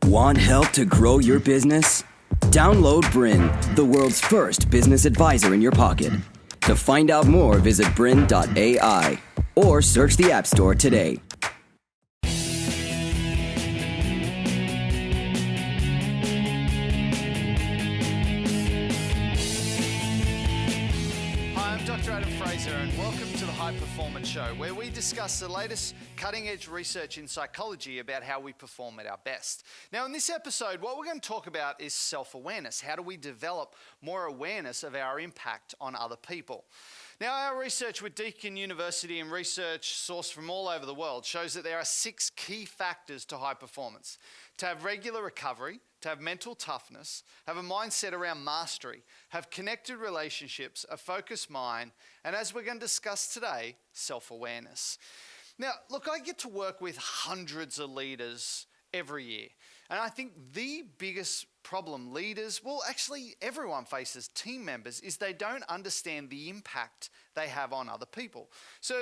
Want help to grow your business? Download Bryn, the world's first business advisor in your pocket. To find out more, visit bryn.ai or search the App Store today. And welcome to the High Performance Show, where we discuss the latest cutting-edge research in psychology about how we perform at our best. Now, in this episode, what we're going to talk about is self-awareness. How do we develop more awareness of our impact on other people? Now, our research with Deakin University and research sourced from all over the world shows that there are 6 key factors to high performance: to have regular recovery, to have mental toughness, have a mindset around mastery, have connected relationships, a focused mind, and as we're going to discuss today, self-awareness. Now, look, I get to work with hundreds of leaders every year, and I think the biggest problem leaders, well, actually everyone faces, team members, is they don't understand the impact they have on other people. So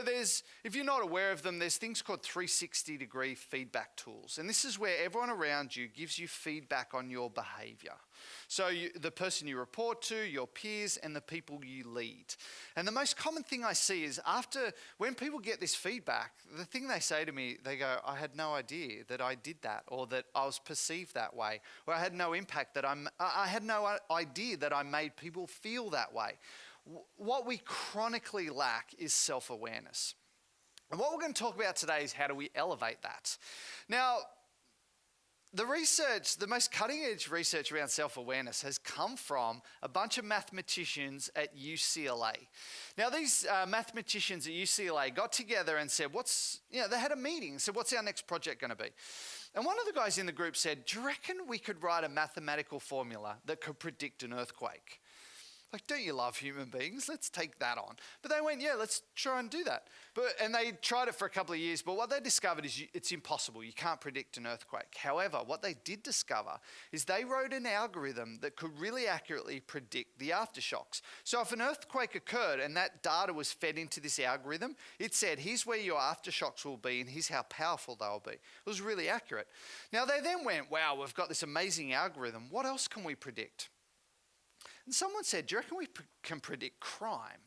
if you're not aware of them, there's things called 360-degree feedback tools. And this is where everyone around you gives you feedback on your behavior. So the person you report to, your peers, and the people you lead. And the most common thing I see is when people get this feedback, the thing they say to me, they go, I had no idea that I did that, or that I was perceived that way, or I had no impact that I had no idea that I made people feel that way. What we chronically lack is self-awareness. And what we're going to talk about today is how do we elevate that. Now, the most cutting-edge research around self-awareness has come from a bunch of mathematicians at UCLA. Now, these mathematicians at UCLA got together and said, they had a meeting and said, what's our next project going to be? And one of the guys in the group said, do you reckon we could write a mathematical formula that could predict an earthquake? Like, don't you love human beings? Let's take that on. But they went, yeah, let's try and do that. And they tried it for a couple of years, but what they discovered is it's impossible. You can't predict an earthquake. However, what they did discover is they wrote an algorithm that could really accurately predict the aftershocks. So if an earthquake occurred and that data was fed into this algorithm, it said, here's where your aftershocks will be and here's how powerful they'll be. It was really accurate. Now, they then went, wow, we've got this amazing algorithm. What else can we predict? And someone said, do you reckon we can predict crime?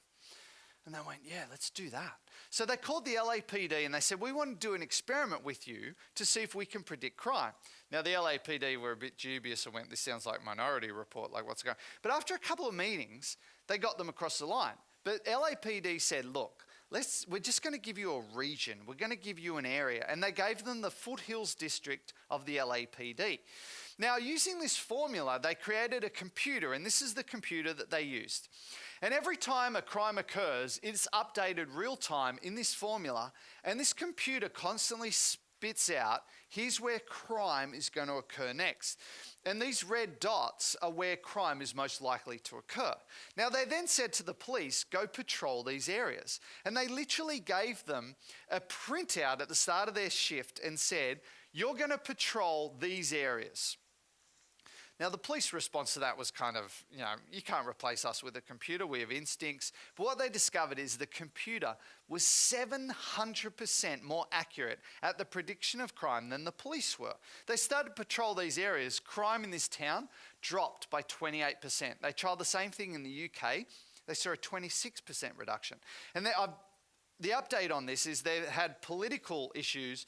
And they went, yeah, let's do that. So they called the LAPD and they said, we want to do an experiment with you to see if we can predict crime. Now, the LAPD were a bit dubious and went, this sounds like Minority Report, like what's going on? But after a couple of meetings, they got them across the line. But LAPD said, look, we're just going to give you a region. We're going to give you an area. And they gave them the Foothills District of the LAPD. Now, using this formula, they created a computer, and this is the computer that they used. And every time a crime occurs, it's updated real time in this formula, and this computer constantly spits out, here's where crime is going to occur next. And these red dots are where crime is most likely to occur. Now, they then said to the police, go patrol these areas. And they literally gave them a printout at the start of their shift and said, you're going to patrol these areas. Now, the police response to that was kind of, you can't replace us with a computer. We have instincts. But what they discovered is the computer was 700% more accurate at the prediction of crime than the police were. They started to patrol these areas. Crime in this town dropped by 28%. They tried the same thing in the UK. They saw a 26% reduction. And the update on this is they had political issues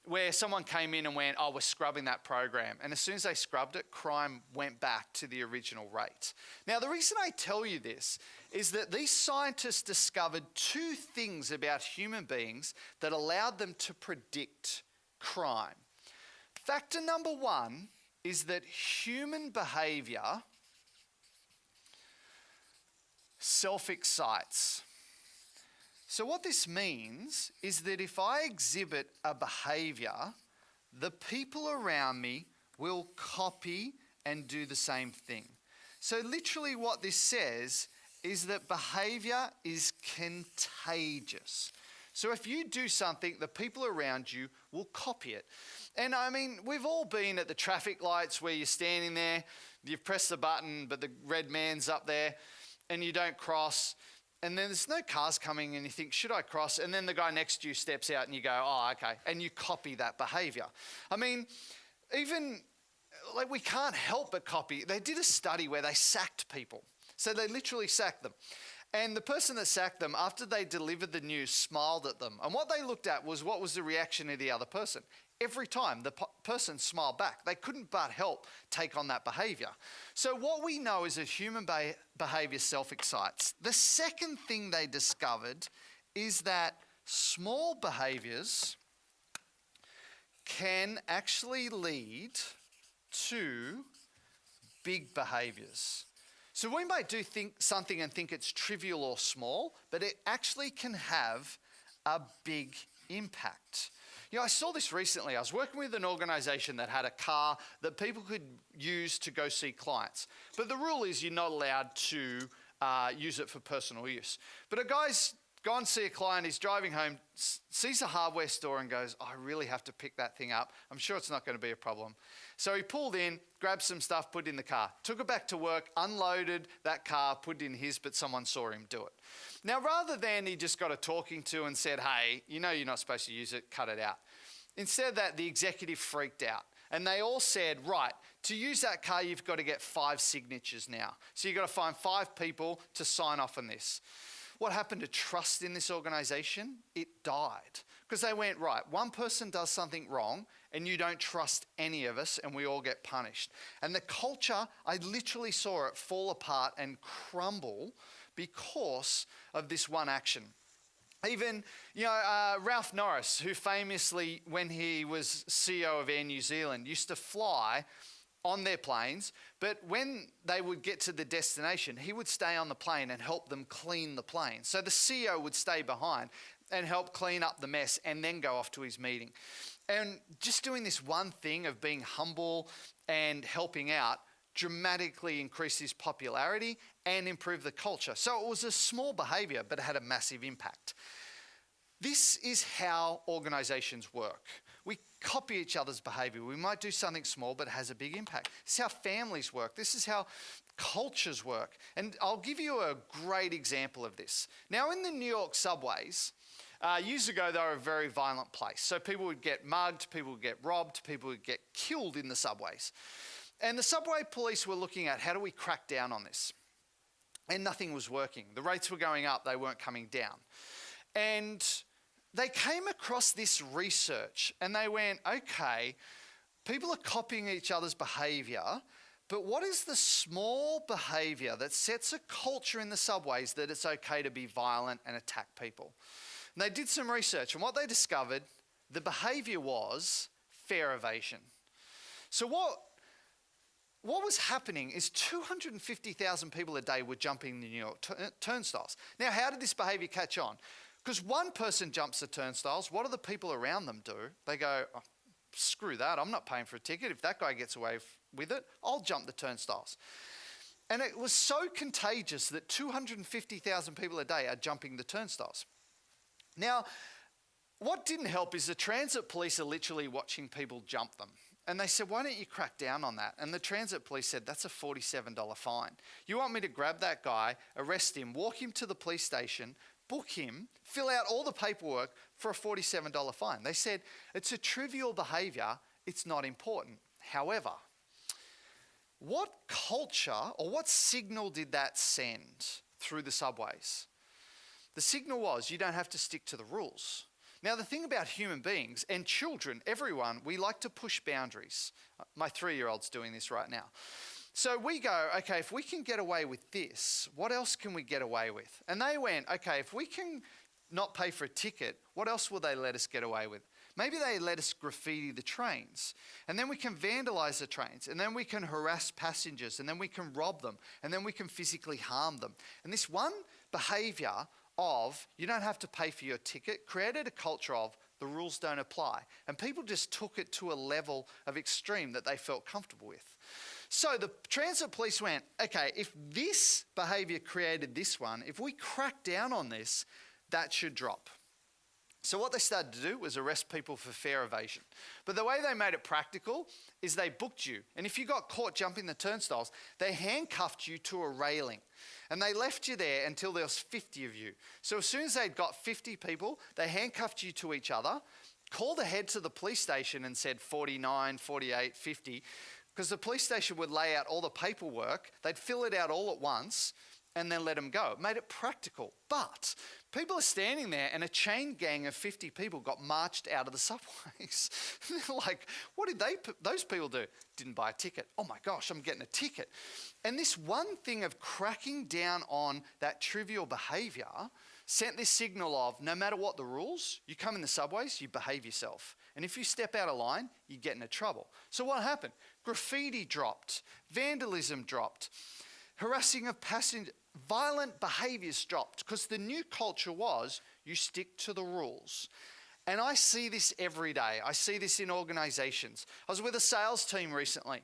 where someone came in and went, oh, we're scrubbing that program. And as soon as they scrubbed it, crime went back to the original rate. Now, the reason I tell you this is that these scientists discovered 2 things about human beings that allowed them to predict crime. Factor number 1 is that human behavior self-excites. So what this means is that if I exhibit a behavior, the people around me will copy and do the same thing. So literally what this says is that behavior is contagious. So if you do something, the people around you will copy it. And I mean, we've all been at the traffic lights where you're standing there, you press the button, but the red man's up there and you don't cross. And then there's no cars coming and you think, should I cross? And then the guy next to you steps out and you go, oh, okay. And you copy that behavior. I mean, even like we can't help but copy. They did a study where they sacked people. So they literally sacked them. And the person that sacked them, after they delivered the news, smiled at them. And what they looked at was what was the reaction of the other person. Every time the person smiled back, they couldn't but help take on that behavior. So what we know is that human behavior self-excites. The second thing they discovered is that small behaviors can actually lead to big behaviors. So we might do something and think it's trivial or small, but it actually can have a big impact. You know, I saw this recently. I was working with an organisation that had a car that people could use to go see clients. But the rule is you're not allowed to use it for personal use. But a guy's gone to see a client, he's driving home, sees a hardware store and goes, I really have to pick that thing up. I'm sure it's not going to be a problem. So he pulled in, grabbed some stuff, put it in the car, took it back to work, unloaded that car, put it in his, but someone saw him do it. Now, rather than he just got a talking to and said, hey, you know you're not supposed to use it, cut it out. Instead of that, the executive freaked out. And they all said, right, to use that car, you've got to get 5 signatures now. So you've got to find 5 people to sign off on this. What happened to trust in this organisation? It died. Because they went, right, one person does something wrong and you don't trust any of us and we all get punished. And the culture, I literally saw it fall apart and crumble because of this one action. Even, Ralph Norris, who famously, when he was CEO of Air New Zealand, used to fly on their planes, but when they would get to the destination, he would stay on the plane and help them clean the plane. So the CEO would stay behind and help clean up the mess and then go off to his meeting. And just doing this one thing of being humble and helping out dramatically increased his popularity and improved the culture. So it was a small behavior, but it had a massive impact. This is how organizations work. We copy each other's behavior. We might do something small, but it has a big impact. This is how families work. This is how cultures work. And I'll give you a great example of this. Now, in the New York subways, years ago, they were a very violent place. So people would get mugged, people would get robbed, people would get killed in the subways. And the subway police were looking at how do we crack down on this? And nothing was working. The rates were going up, they weren't coming down. And they came across this research and they went, okay, people are copying each other's behavior, but what is the small behavior that sets a culture in the subways that it's okay to be violent and attack people? And they did some research and what they discovered, the behavior was fare evasion. So what was happening is 250,000 people a day were jumping the New York turnstiles. Now, how did this behavior catch on? Because one person jumps the turnstiles, what do the people around them do? They go, oh, screw that, I'm not paying for a ticket. If that guy gets away with it, I'll jump the turnstiles. And it was so contagious that 250,000 people a day are jumping the turnstiles. Now, what didn't help is the transit police are literally watching people jump them. And they said, why don't you crack down on that? And the transit police said, that's a $47 fine. You want me to grab that guy, arrest him, walk him to the police station, book him, fill out all the paperwork for a $47 fine. They said, it's a trivial behaviour, it's not important. However, what culture or what signal did that send through the subways? The signal was, you don't have to stick to the rules. Now, the thing about human beings and children, everyone, we like to push boundaries. My 3-year-old's doing this right now. So we go, okay, if we can get away with this, what else can we get away with? And they went, okay, if we can not pay for a ticket, what else will they let us get away with? Maybe they let us graffiti the trains, and then we can vandalise the trains, and then we can harass passengers, and then we can rob them, and then we can physically harm them. And this one behaviour of you don't have to pay for your ticket created a culture of the rules don't apply. And people just took it to a level of extreme that they felt comfortable with. So the transit police went, okay, if this behaviour created this one, if we crack down on this, that should drop. So what they started to do was arrest people for fare evasion. But the way they made it practical is they booked you. And if you got caught jumping the turnstiles, they handcuffed you to a railing. And they left you there until there was 50 of you. So as soon as they'd got 50 people, they handcuffed you to each other, called ahead to the police station and said 49, 48, 50, because the police station would lay out all the paperwork, they'd fill it out all at once, and then let them go. It made it practical. But people are standing there and a chain gang of 50 people got marched out of the subways. They're like, what did those people do? Didn't buy a ticket. Oh my gosh, I'm getting a ticket. And this one thing of cracking down on that trivial behavior sent this signal of no matter what the rules, you come in the subways, you behave yourself. And if you step out of line, you get into trouble. So what happened? Graffiti dropped, vandalism dropped, harassing of passengers, violent behaviours dropped, because the new culture was you stick to the rules. And I see this every day. I see this in organisations. I was with a sales team recently.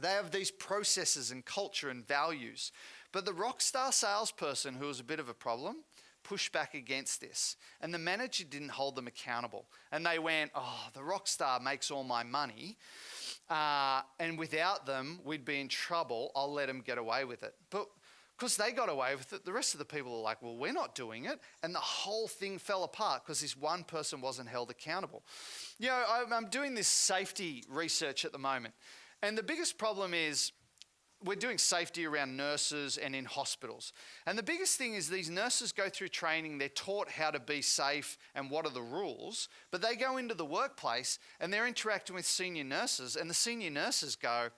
They have these processes and culture and values. But the rock star salesperson, who was a bit of a problem, pushed back against this. And the manager didn't hold them accountable. And they went, oh, the rock star makes all my money. And without them, we'd be in trouble. I'll let them get away with it. But because they got away with it, the rest of the people are like, well, we're not doing it. And the whole thing fell apart because this one person wasn't held accountable. You know, I'm doing this safety research at the moment. And the biggest problem is we're doing safety around nurses and in hospitals. And the biggest thing is these nurses go through training, they're taught how to be safe and what are the rules, but they go into the workplace and they're interacting with senior nurses, and the senior nurses go,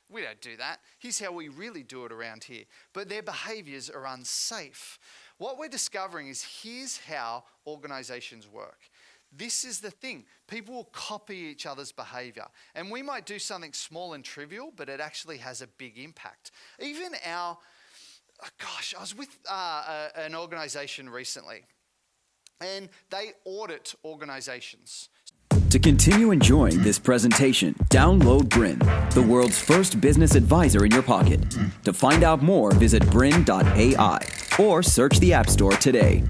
we don't do that. Here's how we really do it around here. But their behaviours are unsafe. What we're discovering is here's how organisations work. This is the thing. People will copy each other's behaviour. And we might do something small and trivial, but it actually has a big impact. Even I was with an organisation recently, and they audit organisations. To continue enjoying this presentation, download Bryn, the world's first business advisor in your pocket. To find out more, visit bryn.ai or search the App Store today.